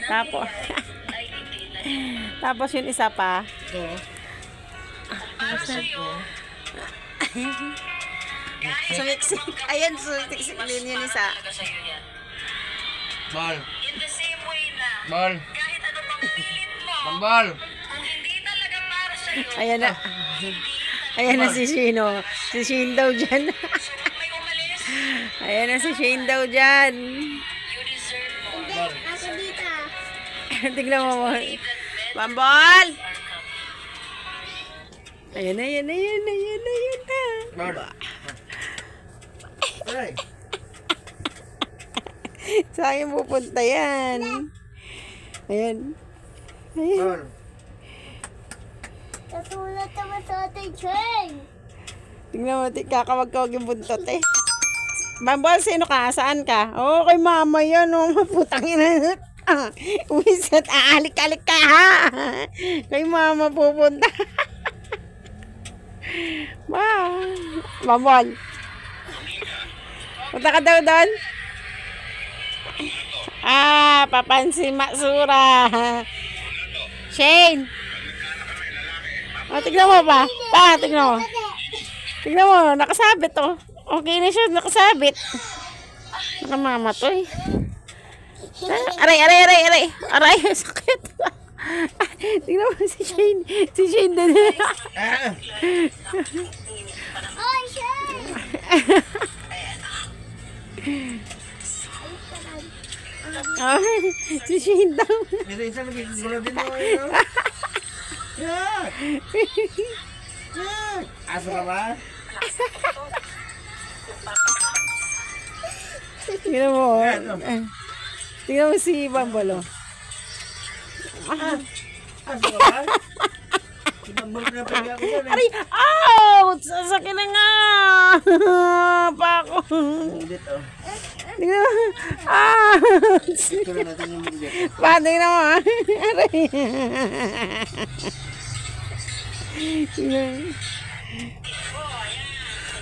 Tapos, tapos yung isa pa. Ito. Sumiksik. Ayan, sumiksik din yun isa. Bal. In the same way na Bal. kahit ano pang pilit mo, Bal. kung hindi talaga para sa'yo, Ayan na. Ayan na si Shino. Si Shane daw dyan. so pag may umalis, Ayan na si Shane daw dyan. you deserve more. Bal. Ako dito. Tignan mo. Bambol! Are coming. Ayan na, ayan na, ayan na, ayan na, ayan na. Bal. Ay. Saan pupunta yan? Ayan. Ayan. Bal. Natulad naman sa ating train. Tingnan mo, kakawag-kawag yung buntot eh. Bambol, sino ka? Saan ka? Oo, kay mama yan. Oh, putang ina. Wisat, aalik-alik ka ha. Kay mama pupunta. Bambol. Punta ka daw doon? Papansin Matsura. Shane. Tignan mo pa. Tignan mo. Tignan mo, nakasabit oh. Okay na siya, nakasabit. Nakamamatoy. Aray, aray, aray, aray. Aray, sakit. Tignan mo si Shane. Si Shane din. Ay, Shay! Si Shane daw. Ito isa nagigulo din mo. Yan. Yan. Asa ka ba? Tignan mo. Tignan mo si Bambolo. Asa ka ba? Ibambol na pag ako doon. Aray! Ouch! Sasakit na nga! Pako! Ulit oh. Tignan mo. Ouch! Ito na natin yung mulit. Tignan mo. Aray! Tignan mo.